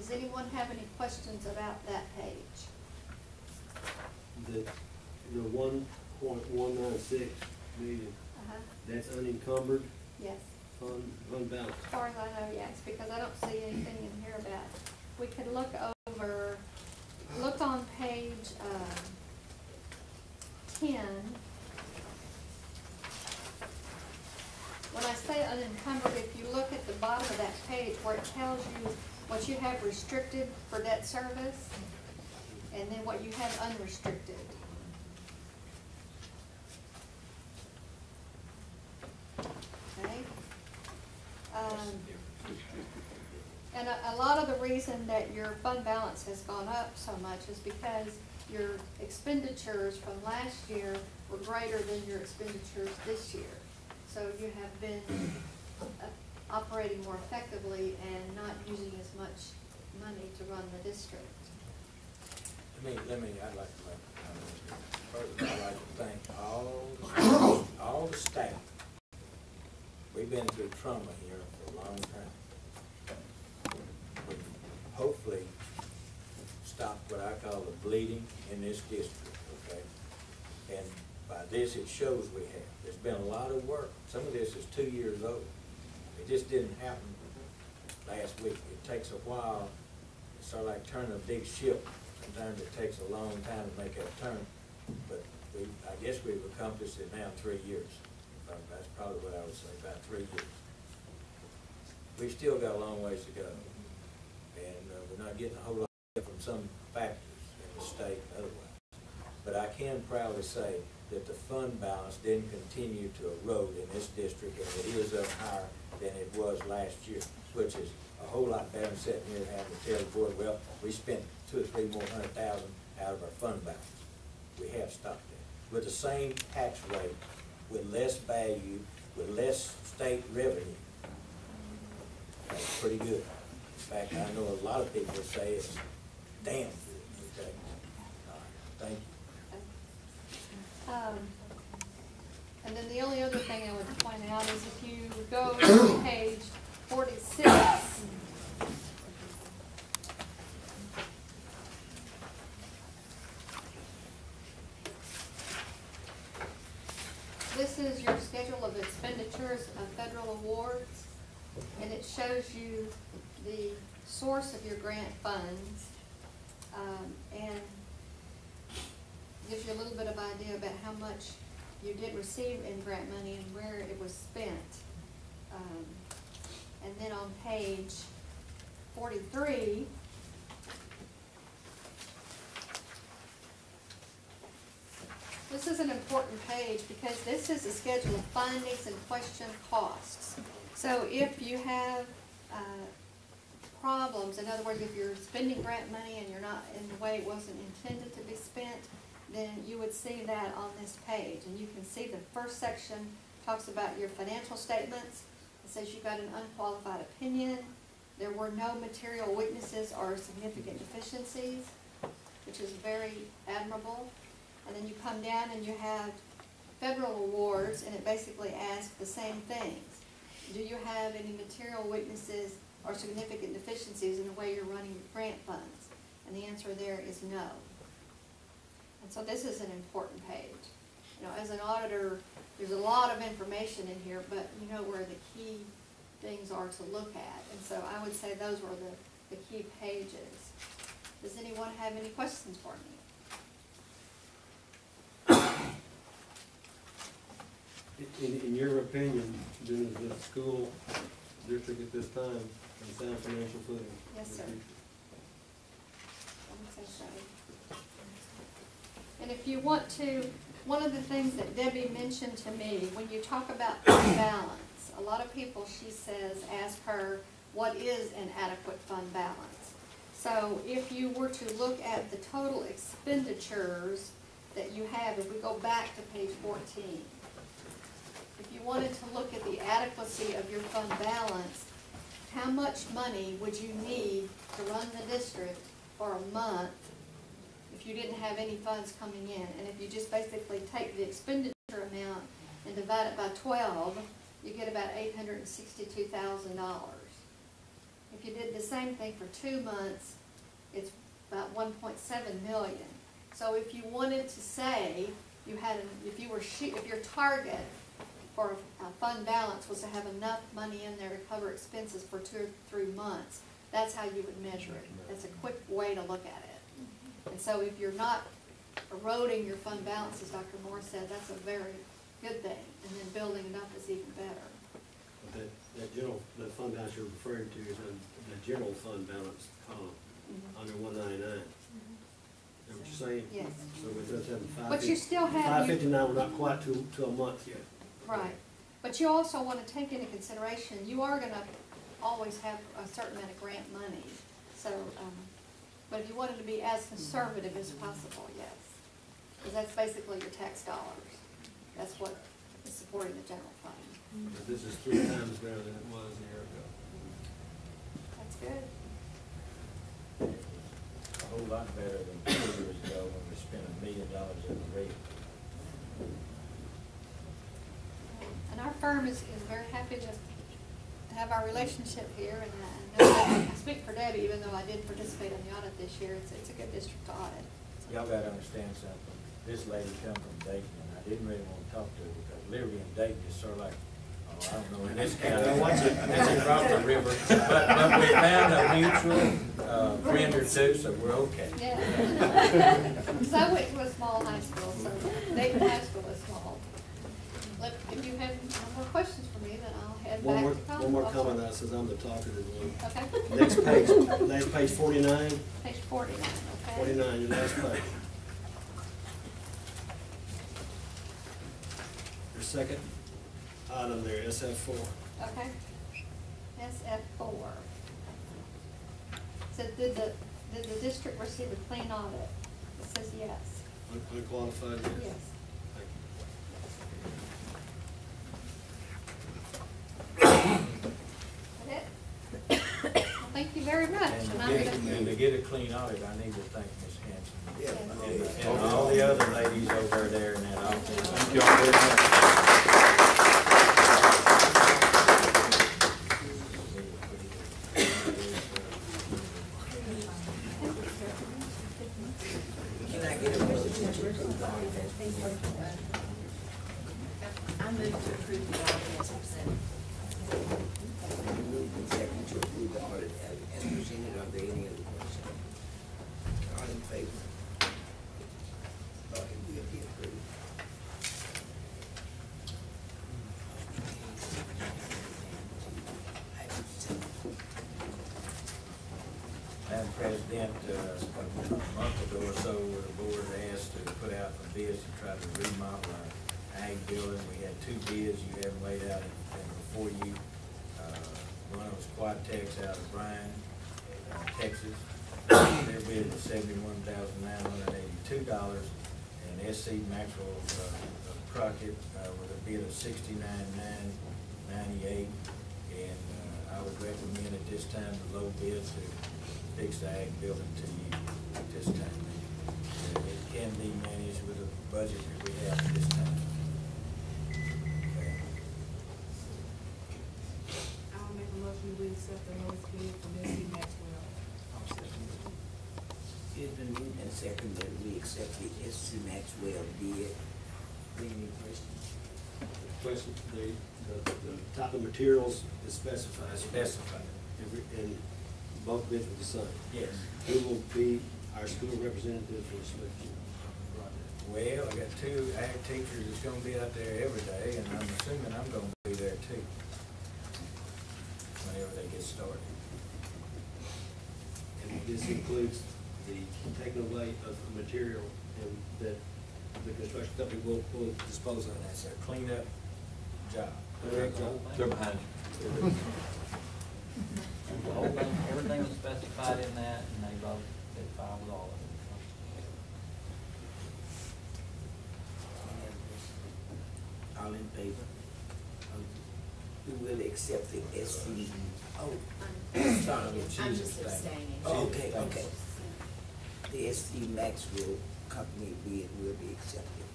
Does anyone have any questions about that page? The 1.196 million, that's unencumbered Yes. fund balance. As far as I know, yes, because I don't see anything in here about it. We could look on page 10. When I say unencumbered, if you look at the bottom of that page where it tells you what you have restricted for debt service and then what you have unrestricted. Okay. And a lot of the reason that your fund balance has gone up so much is because your expenditures from last year were greater than your expenditures this year. So you have been operating more effectively and not using as much money to run the district. I'd like to first I'd like to thank all the staff. We've been through trauma here for a long time. We've hopefully stopped what I call the bleeding in this district, okay? And by this, it shows we have. There's been a lot of work. Some of this is 2 years old. It just didn't happen last week. It takes a while. It's sort of like turning a big ship. Sometimes it takes a long time to make that turn. But I guess we've accomplished it now 3 years. That's probably what I would say, about 3 years. We've still got a long ways to go. And we're not getting a whole lot from some factors in the state and otherwise. But I can proudly say that the fund balance didn't continue to erode in this district, and it is up higher than it was last year, which is a whole lot better than sitting here having to tell the board, well, we spent 2 or 3 more $100,000 out of our fund balance. We have stopped that. With the same tax rate, with less value, with less state revenue, that's pretty good. In fact, I know a lot of people say it's damn good. Okay. All right. Thank you. And then the only other thing I would point out is if you go to page 46, this is your schedule of expenditures of federal awards, and it shows you the source of your grant funds, and gives you a little bit of idea about how much you did receive in grant money and where it was spent. And then on page 43, this is an important page because this is a schedule of findings and question costs. So if you have problems, in other words, if you're spending grant money and you're not in the way it wasn't intended to be spent, then you would see that on this page. And you can see the first section talks about your financial statements. It says you got an unqualified opinion. There were no material weaknesses or significant deficiencies, which is very admirable. And then you come down and you have federal awards, and it basically asks the same things. Do you have any material weaknesses or significant deficiencies in the way you're running your grant funds? And the answer there is no. And so this is an important page. You know, as an auditor, there's a lot of information in here, but you know where the key things are to look at. And so I would say those were the key pages. Does anyone have any questions for me? In your opinion, does the school district at this time on sound financial footing? Yes, sir. And if you want to, one of the things that Debbie mentioned to me, when you talk about fund balance, a lot of people, she says, ask her, what is an adequate fund balance? So if you were to look at the total expenditures that you have, if we go back to page 14, if you wanted to look at the adequacy of your fund balance, how much money would you need to run the district for a month if you didn't have any funds coming in? And if you just basically take the expenditure amount and divide it by 12, you get about $862,000. If you did the same thing for 2 months, it's about 1.7 million. So if you wanted to say you had, if your target for a fund balance was to have enough money in there to cover expenses for 2 or 3 months, that's how you would measure it. That's a quick way to look at it. And so if you're not eroding your fund balance, as Dr. Moore said, that's a very good thing. And then building it up is even better. But the fund balance you're referring to is in the general fund balance column, under 199. Is that what you're saying? Yes. So with us having But you still have. 559, we're not quite to a month yet. Right. But you also want to take into consideration, you are going to always have a certain amount of grant money. So, but if you wanted to be as conservative as possible, yes. Because that's basically your tax dollars. That's what is supporting the general fund. But this is 3 times better than it was a year ago. That's good. A whole lot better than 2 years ago when we spent $1 million in the rate. And our firm is very happy to have our relationship here. And I know that I speak for Debbie, even though I did participate in the audit this year. It's a good district to audit. Y'all gotta understand something. This lady come from Dayton, and I didn't really want to talk to her because Liberty and Dayton is sort of like, oh, I don't know, in this county, that's across the river. But we found a mutual friend or two, so we're okay. Yeah. Because I went to a small high school, so Dayton High School is small. Look, if you have no more questions for me, then I'll head back to college. One more comment, I says I'm the talkative one. Okay. Next page 49. Page 49, okay. 49, your last page. Your second item there, SF4. Okay. SF4. So did the district receive a clean audit? It says yes. Unqualified, yes. Yes. That it? Well, thank you very much. And to get a clean audit, I need to thank Ms. Hanson. Yes. And all the other ladies over there in that office. Thank you all very much. Can I get a motion to approve the audit as presented? I move to approve the audit as presented. Moved and second to approve the audit as presented. Are there any other questions? All in favor? Audit will be approved. Item 7. Madam President, a month ago or so, the board asked to put out some bids to try to remodel our ag building. We had 2 bids you haven't laid out before you. One was Quadtex out of Bryan, Texas. Their bid was $71,982, and SC Maxwell of Crockett with a bid of $69,998. And I would recommend at this time the low bid to fix the ag building to you at this time. It can be managed with the budget that we have at this time. Okay. I'll make a motion to accept the lowest bid from SC Maxwell. It's been moved and second that we accept the SC Maxwell bid. Any questions? Question, the type of materials is specified. Specified. And both bids are the same. Yes. Who will be our school representative for Smith project? Well, I got 2 ag teachers that's gonna be out there every day, and I'm assuming I'm gonna be there too, whenever they get started. And this includes the taking away of the material and that the construction company will dispose of. That's a cleanup job. They're behind you. The whole thing, everything was specified in that, and they both did fine with all of it. All in favor? We will accept the SC. Oh, sorry. I'm just abstaining. Oh, okay. The SC Maxwell Company bid will be accepted.